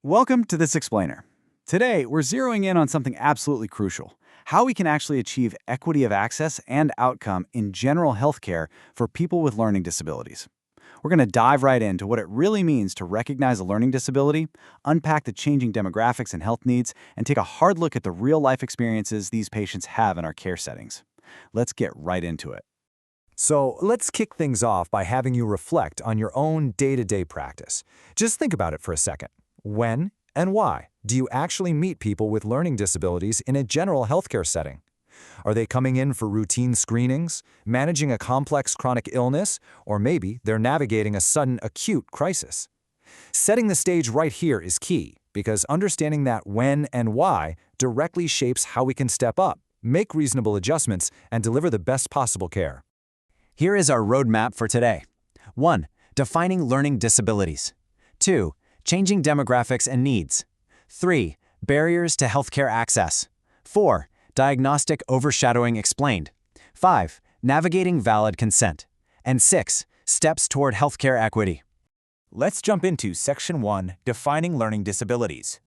Welcome to This Explainer. Today, we're zeroing in on something absolutely crucial: how we can actually achieve equity of access and outcome in general healthcare for people with learning disabilities. We're going to dive right into what it really means to recognize a learning disability, unpack the changing demographics and health needs, and take a hard look at the real-life experiences these patients have in our care settings. Let's get right into it. So let's kick things off by having you reflect on your own day-to-day practice. Just think about it for a second. When and why do you actually meet people with learning disabilities in a general healthcare setting? Are they coming in for routine screenings, managing a complex chronic illness, or maybe they're navigating a sudden acute crisis? Setting the stage right here is key, because understanding that when and why directly shapes how we can step up, make reasonable adjustments, and deliver the best possible care. Here is our roadmap for today. 1. Defining learning disabilities. 2. Changing demographics and needs. 3. Barriers to healthcare access. 4. Diagnostic overshadowing explained. 5. Navigating valid consent. And 6. Steps toward healthcare equity. Let's jump into Section 1, Defining Learning Disabilities.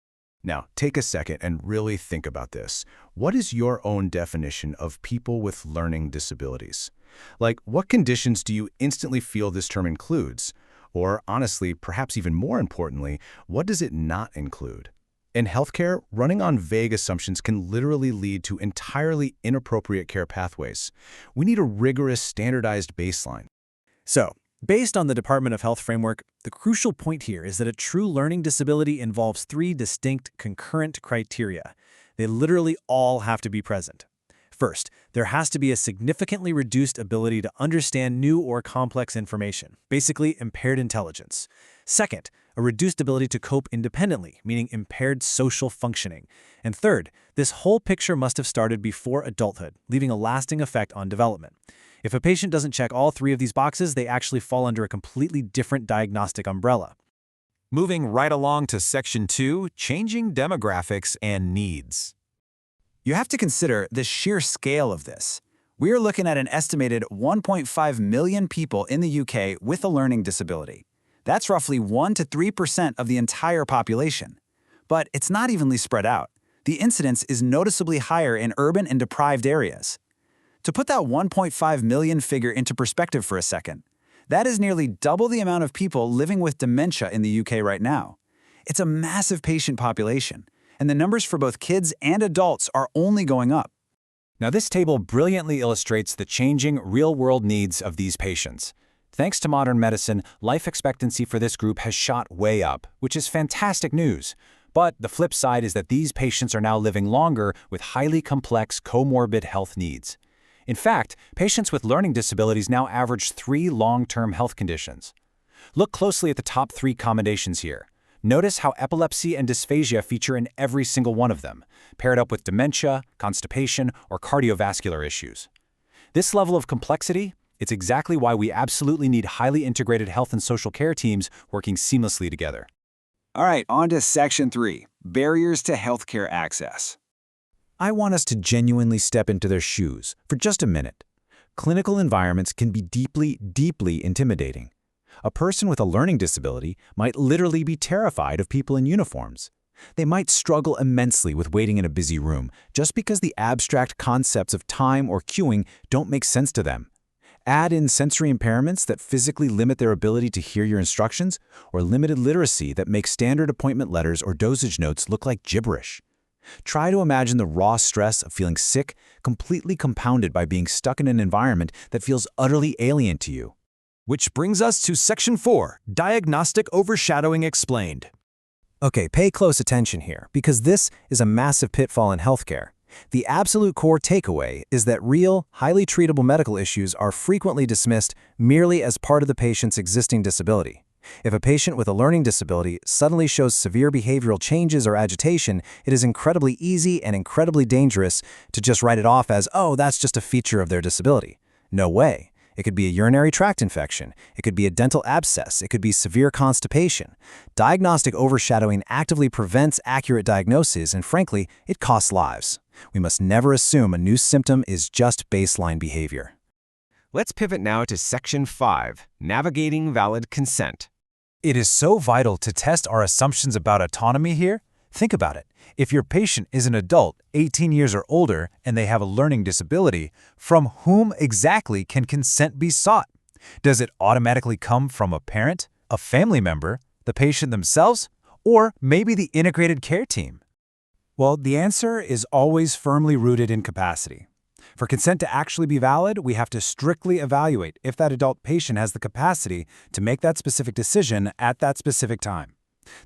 Now, take a second and really think about this. What is your own definition of people with learning disabilities? Like, what conditions do you instantly feel this term includes? Or honestly, perhaps even more importantly, what does it not include? In healthcare, running on vague assumptions can literally lead to entirely inappropriate care pathways. We need a rigorous, standardized baseline. So, based on the Department of Health framework, the crucial point here is that a true learning disability involves 3 distinct concurrent criteria. They literally all have to be present. First, there has to be a significantly reduced ability to understand new or complex information, basically impaired intelligence. Second, a reduced ability to cope independently, meaning impaired social functioning. And third, this whole picture must have started before adulthood, leaving a lasting effect on development. If a patient doesn't check all 3 of these boxes, they actually fall under a completely different diagnostic umbrella. Moving right along to Section 2, Changing Demographics and Needs. You have to consider the sheer scale of this. We are looking at an estimated 1.5 million people in the UK with a learning disability. That's roughly 1 to 3% of the entire population. But it's not evenly spread out. The incidence is noticeably higher in urban and deprived areas. To put that 1.5 million figure into perspective for a second, that is nearly double the amount of people living with dementia in the UK right now. It's a massive patient population, and the numbers for both kids and adults are only going up. Now, this table brilliantly illustrates the changing real-world needs of these patients. Thanks to modern medicine, life expectancy for this group has shot way up, which is fantastic news. But the flip side is that these patients are now living longer with highly complex comorbid health needs. In fact, patients with learning disabilities now average 3 long-term health conditions. Look closely at the top 3 commendations here. Notice how epilepsy and dysphagia feature in every single one of them, paired up with dementia, constipation, or cardiovascular issues. This level of complexity, it's exactly why we absolutely need highly integrated health and social care teams working seamlessly together. All right, on to Section 3, Barriers to Healthcare Access. I want us to genuinely step into their shoes for just a minute. Clinical environments can be deeply, deeply intimidating. A person with a learning disability might literally be terrified of people in uniforms. They might struggle immensely with waiting in a busy room just because the abstract concepts of time or queuing don't make sense to them. Add in sensory impairments that physically limit their ability to hear your instructions, or limited literacy that makes standard appointment letters or dosage notes look like gibberish. Try to imagine the raw stress of feeling sick, completely compounded by being stuck in an environment that feels utterly alien to you. Which brings us to Section 4, Diagnostic Overshadowing Explained. Okay, pay close attention here, because this is a massive pitfall in healthcare. The absolute core takeaway is that real, highly treatable medical issues are frequently dismissed merely as part of the patient's existing disability. If a patient with a learning disability suddenly shows severe behavioral changes or agitation, it is incredibly easy and incredibly dangerous to just write it off as, oh, that's just a feature of their disability. No way. It could be a urinary tract infection. It could be a dental abscess. It could be severe constipation. Diagnostic overshadowing actively prevents accurate diagnoses, and frankly, it costs lives. We must never assume a new symptom is just baseline behavior. Let's pivot now to Section 5, Navigating Valid Consent. It is so vital to test our assumptions about autonomy here. Think about it. If your patient is an adult, 18 years or older, and they have a learning disability, from whom exactly can consent be sought? Does it automatically come from a parent, a family member, the patient themselves, or maybe the integrated care team? Well, the answer is always firmly rooted in capacity. For consent to actually be valid, we have to strictly evaluate if that adult patient has the capacity to make that specific decision at that specific time.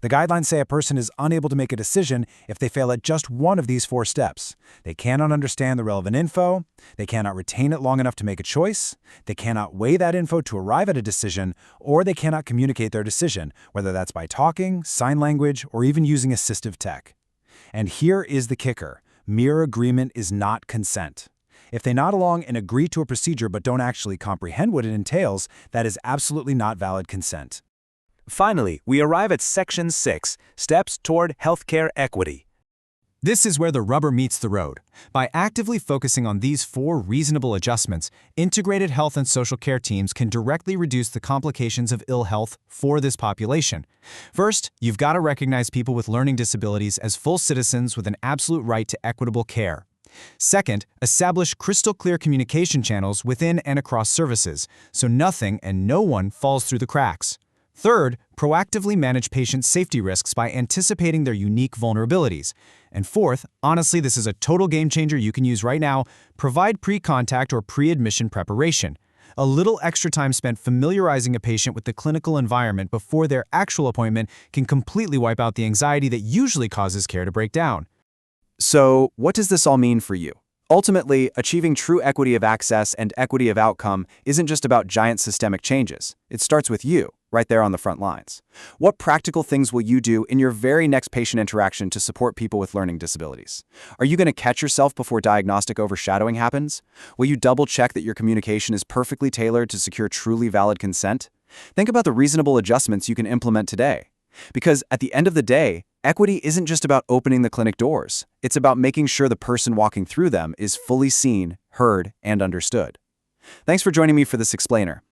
The guidelines say a person is unable to make a decision if they fail at just one of these 4 steps. They cannot understand the relevant info, they cannot retain it long enough to make a choice, they cannot weigh that info to arrive at a decision, or they cannot communicate their decision, whether that's by talking, sign language, or even using assistive tech. And here is the kicker. Mere agreement is not consent. If they nod along and agree to a procedure but don't actually comprehend what it entails, that is absolutely not valid consent. Finally, we arrive at Section 6, Steps Toward Healthcare Equity. This is where the rubber meets the road. By actively focusing on these 4 reasonable adjustments, integrated health and social care teams can directly reduce the complications of ill health for this population. First, you've got to recognize people with learning disabilities as full citizens with an absolute right to equitable care. Second, establish crystal-clear communication channels within and across services, so nothing and no one falls through the cracks. Third, proactively manage patient safety risks by anticipating their unique vulnerabilities. And fourth, honestly, this is a total game changer you can use right now, provide pre-contact or pre-admission preparation. A little extra time spent familiarizing a patient with the clinical environment before their actual appointment can completely wipe out the anxiety that usually causes care to break down. So, what does this all mean for you? Ultimately, achieving true equity of access and equity of outcome isn't just about giant systemic changes. It starts with you, right there on the front lines. What practical things will you do in your very next patient interaction to support people with learning disabilities? Are you going to catch yourself before diagnostic overshadowing happens? Will you double-check that your communication is perfectly tailored to secure truly valid consent? Think about the reasonable adjustments you can implement today. Because at the end of the day, equity isn't just about opening the clinic doors. It's about making sure the person walking through them is fully seen, heard, and understood. Thanks for joining me for this explainer.